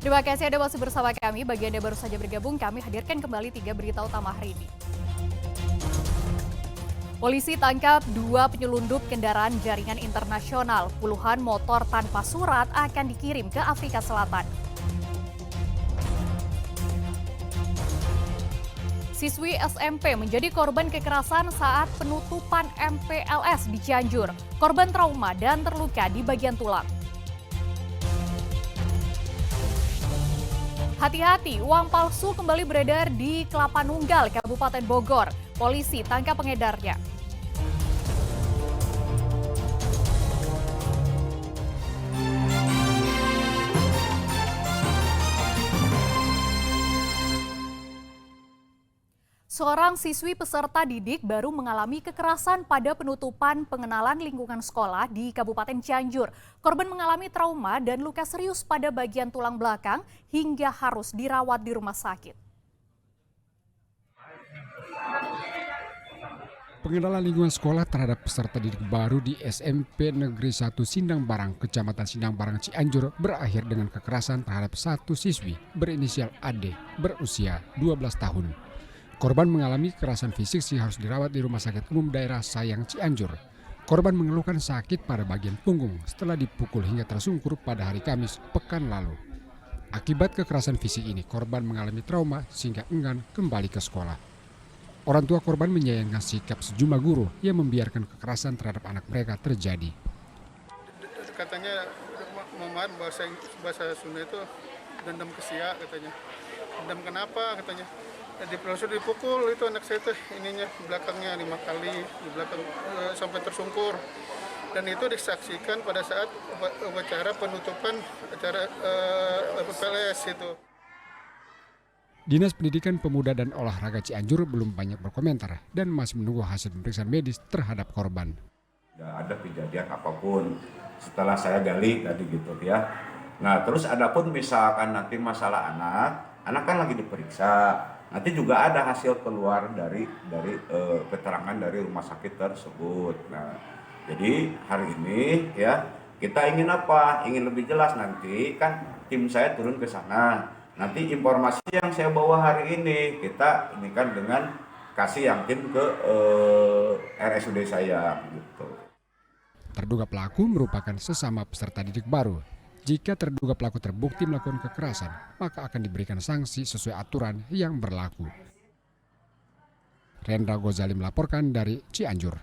Terima kasih Anda masih bersama kami. Bagi Anda baru saja bergabung, kami hadirkan kembali 3 berita utama hari ini. Polisi tangkap 2 penyelundup kendaraan jaringan internasional. Puluhan motor tanpa surat akan dikirim ke Afrika Selatan. Siswi SMP menjadi korban kekerasan saat penutupan MPLS di Cianjur. Korban trauma dan terluka di bagian tulang. Hati-hati, uang palsu kembali beredar di Kelapa Nunggal, Kabupaten Bogor. Polisi tangkap pengedarnya. Seorang siswi peserta didik baru mengalami kekerasan pada penutupan pengenalan lingkungan sekolah di Kabupaten Cianjur. Korban mengalami trauma dan luka serius pada bagian tulang belakang hingga harus dirawat di rumah sakit. Pengenalan lingkungan sekolah terhadap peserta didik baru di SMP Negeri 1 Sindang Barang, Kecamatan Sindang Barang, Cianjur berakhir dengan kekerasan terhadap satu siswi berinisial AD berusia 12 tahun. Korban mengalami kekerasan fisik sehingga harus dirawat di Rumah Sakit Umum Daerah Sayang Cianjur. Korban mengeluhkan sakit pada bagian punggung setelah dipukul hingga tersungkur pada hari Kamis pekan lalu. Akibat kekerasan fisik ini, korban mengalami trauma sehingga enggan kembali ke sekolah. Orang tua korban menyayangkan sikap sejumlah guru yang membiarkan kekerasan terhadap anak mereka terjadi. Katanya Muhammad bahasa Sunda itu dendam kesia katanya. Dendam kenapa katanya? Langsung dipukul itu anak saya tuh ininya belakangnya 5 kali di belakang sampai tersungkur, dan itu disaksikan pada saat upacara penutupan acara PPLS itu. Dinas Pendidikan Pemuda dan Olahraga Cianjur belum banyak berkomentar dan masih menunggu hasil pemeriksaan medis terhadap korban. Tidak ada kejadian apapun setelah saya gali tadi gitu ya. Nah terus adapun misalkan nanti masalah anak kan lagi diperiksa. Nanti juga ada hasil keluar dari keterangan dari rumah sakit tersebut. Nah, jadi hari ini ya kita ingin apa? Ingin lebih jelas, nanti kan tim saya turun ke sana. Nanti informasi yang saya bawa hari ini kita ini kan dengan kasih yang tim ke RSUD saya gitu. Terduga pelaku merupakan sesama peserta didik baru. Jika terduga pelaku terbukti melakukan kekerasan, maka akan diberikan sanksi sesuai aturan yang berlaku. Rendra Gozali melaporkan dari Cianjur.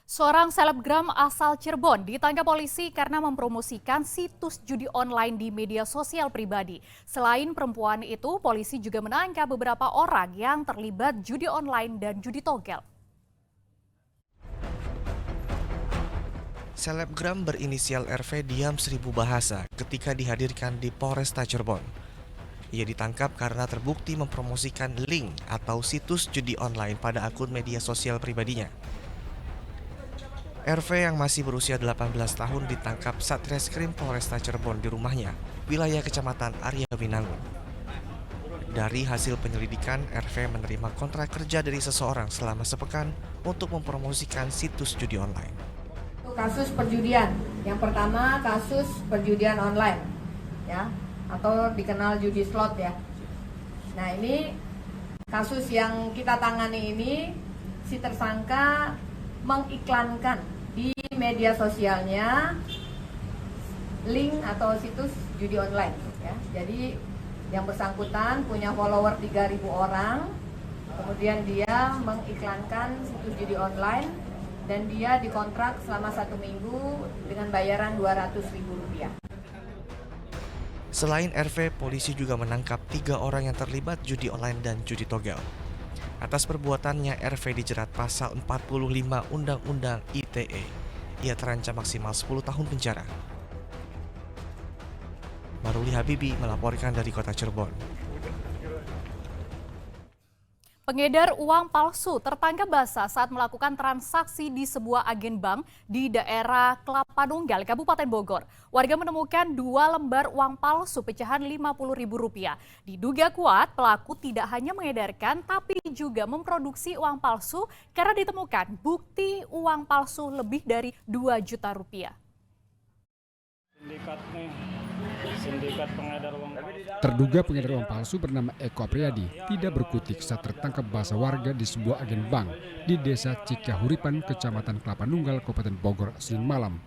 Seorang selebgram asal Cirebon ditangkap polisi karena mempromosikan situs judi online di media sosial pribadi. Selain perempuan itu, polisi juga menangkap beberapa orang yang terlibat judi online dan judi togel. Selebgram berinisial RV diam 1000 bahasa ketika dihadirkan di Polresta Cirebon. Ia ditangkap karena terbukti mempromosikan link atau situs judi online pada akun media sosial pribadinya. RV yang masih berusia 18 tahun ditangkap Satreskrim Polresta Cirebon di rumahnya, wilayah Kecamatan Arya Winangun. Dari hasil penyelidikan, RV menerima kontrak kerja dari seseorang selama sepekan untuk mempromosikan situs judi online. Kasus perjudian. Yang pertama kasus perjudian online, ya, atau dikenal judi slot ya. Nah ini kasus yang kita tangani ini, si tersangka mengiklankan di media sosialnya link atau situs judi online, ya. Jadi yang bersangkutan punya follower 3.000 orang, kemudian dia mengiklankan situs judi online. Dan dia dikontrak selama 1 minggu dengan bayaran Rp200.000. Selain RV, polisi juga menangkap 3 orang yang terlibat judi online dan judi togel. Atas perbuatannya, RV dijerat pasal 45 Undang-Undang ITE. Ia terancam maksimal 10 tahun penjara. Maruli Habibi melaporkan dari Kota Cirebon. Pengedar uang palsu tertangkap basah saat melakukan transaksi di sebuah agen bank di daerah Kelapa Nunggal, Kabupaten Bogor. Warga menemukan 2 lembar uang palsu pecahan Rp50.000. Diduga kuat, pelaku tidak hanya mengedarkan tapi juga memproduksi uang palsu karena ditemukan bukti uang palsu lebih dari Rp2 juta. Sindikatnya sindikat pengedar uang palsu. Terduga pengedar uang palsu bernama Eko Apriyadi tidak berkutik saat tertangkap basah warga di sebuah agen bank di Desa Cikahuripan, Kecamatan Kelapa Nunggal, Kabupaten Bogor, Senin malam.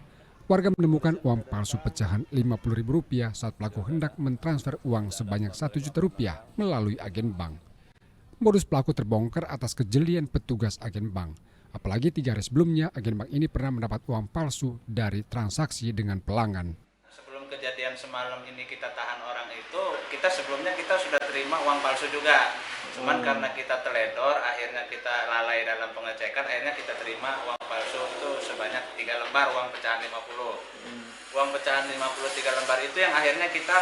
Warga menemukan uang palsu pecahan Rp50.000 saat pelaku hendak mentransfer uang sebanyak Rp1 juta melalui agen bank. Modus pelaku terbongkar atas kejelian petugas agen bank. Apalagi 3 hari sebelumnya, agen bank ini pernah mendapat uang palsu dari transaksi dengan pelanggan. Sebelum kejadian semalam ini kita tahan orang itu, sebelumnya kita sudah terima uang palsu juga. Cuman karena kita teledor, akhirnya kita lalai dalam pengecekan, akhirnya kita terima uang palsu itu sebanyak 3 lembar uang pecahan 50. Uang pecahan 50 3 lembar itu yang akhirnya kita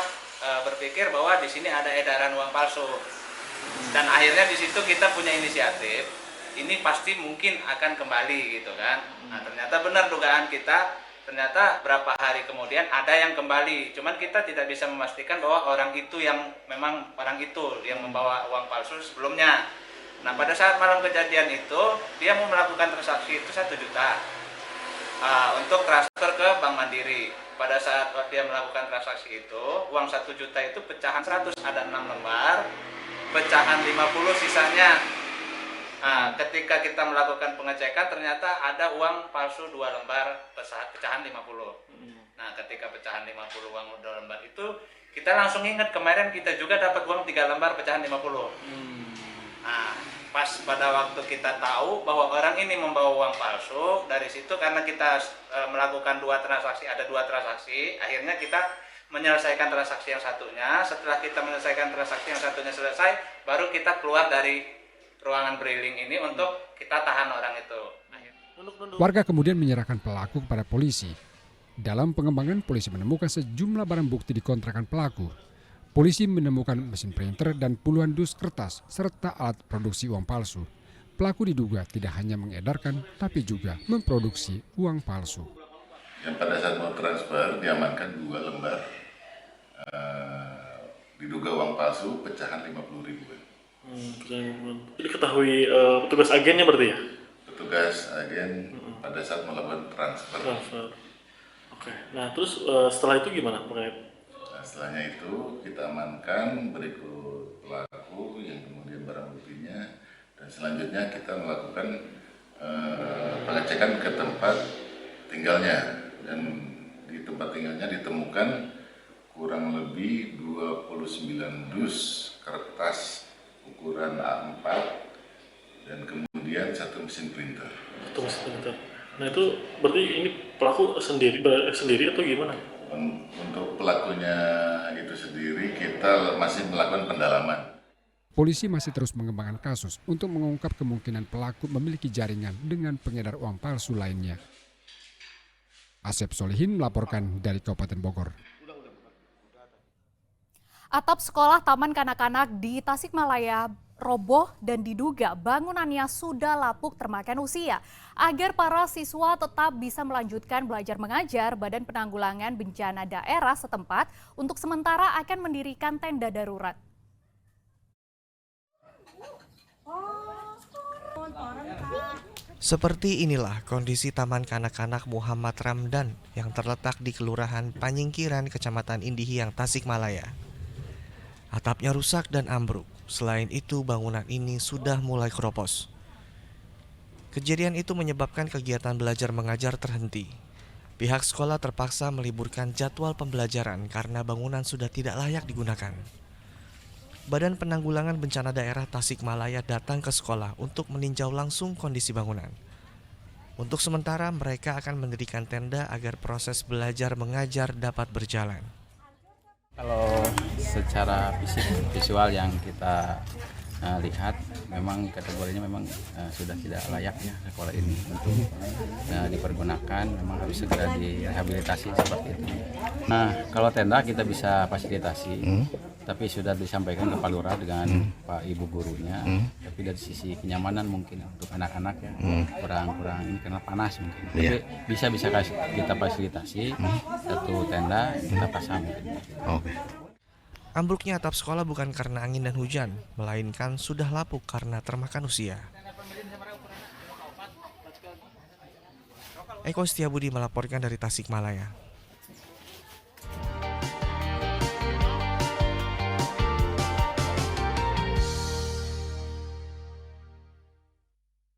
berpikir bahwa di sini ada edaran uang palsu. Dan akhirnya di situ kita punya inisiatif, ini pasti mungkin akan kembali gitu kan. Nah, ternyata benar dugaan kita, ternyata berapa hari kemudian ada yang kembali. Cuman kita tidak bisa memastikan bahwa orang itu yang memang orang itu yang membawa uang palsu sebelumnya. Nah, pada saat malam kejadian itu dia mau melakukan transaksi itu 1 juta untuk transfer ke Bank Mandiri. Pada saat dia melakukan transaksi itu, uang 1 juta itu pecahan 100, ada 6 lembar, pecahan 50 sisanya. Nah, ketika kita melakukan pengecekan ternyata ada uang palsu 2 lembar pecahan 50. Nah, ketika pecahan 50 uang 2 lembar itu kita langsung ingat kemarin kita juga dapat uang 3 lembar pecahan 50. Nah, pas pada waktu kita tahu bahwa orang ini membawa uang palsu, dari situ karena kita melakukan 2 transaksi, ada 2 transaksi, akhirnya kita menyelesaikan transaksi yang satunya. Setelah kita menyelesaikan transaksi yang satunya selesai, baru kita keluar dari ruangan briling ini untuk kita tahan orang itu. Warga kemudian menyerahkan pelaku kepada polisi. Dalam pengembangan, polisi menemukan sejumlah barang bukti di kontrakan pelaku. Polisi menemukan mesin printer dan puluhan dus kertas serta alat produksi uang palsu. Pelaku diduga tidak hanya mengedarkan, tapi juga memproduksi uang palsu. Yang pada saat mau transfer diamankan 2 lembar diduga uang palsu pecahan 50.000. Jadi ketahui petugas agennya berarti ya? Petugas agen pada saat melakukan transfer. Oke. Nah terus setelah itu gimana? Nah, setelahnya itu kita amankan berikut pelaku yang kemudian barang buktinya, dan selanjutnya kita melakukan pengecekan ke tempat tinggalnya, dan di tempat tinggalnya ditemukan kurang lebih 29 dus kertas ukuran A4 dan kemudian 1 mesin printer. Nah itu berarti ini pelaku sendiri atau gimana? Untuk pelakunya itu sendiri kita masih melakukan pendalaman. Polisi masih terus mengembangkan kasus untuk mengungkap kemungkinan pelaku memiliki jaringan dengan pengedar uang palsu lainnya. Asep Solihin melaporkan dari Kabupaten Bogor. Atap sekolah Taman Kanak-kanak di Tasikmalaya roboh dan diduga bangunannya sudah lapuk termakan usia. Agar para siswa tetap bisa melanjutkan belajar mengajar, Badan Penanggulangan Bencana Daerah setempat untuk sementara akan mendirikan tenda darurat. Seperti inilah kondisi Taman Kanak-kanak Muhammad Ramdan yang terletak di Kelurahan Panyingkiran, Kecamatan Indihiyang, Tasikmalaya. Atapnya rusak dan ambruk. Selain itu, bangunan ini sudah mulai keropos. Kejadian itu menyebabkan kegiatan belajar mengajar terhenti. Pihak sekolah terpaksa meliburkan jadwal pembelajaran karena bangunan sudah tidak layak digunakan. Badan Penanggulangan Bencana Daerah Tasikmalaya datang ke sekolah untuk meninjau langsung kondisi bangunan. Untuk sementara, mereka akan mendirikan tenda agar proses belajar mengajar dapat berjalan. Kalau secara visual yang kita lihat, memang kategorinya memang sudah tidak layak ya sekolah ini untuk dipergunakan, memang harus segera direhabilitasi seperti itu. Nah, kalau tenda kita bisa fasilitasi, tapi sudah disampaikan ke Pak Lurah dengan Pak Ibu gurunya, tapi dari sisi kenyamanan mungkin untuk anak-anak ya kurang ini karena panas mungkin. Tapi bisa kita fasilitasi satu tenda kita pasang. Oke. Ambruknya atap sekolah bukan karena angin dan hujan, melainkan sudah lapuk karena termakan usia. Eko Setiabudi melaporkan dari Tasikmalaya.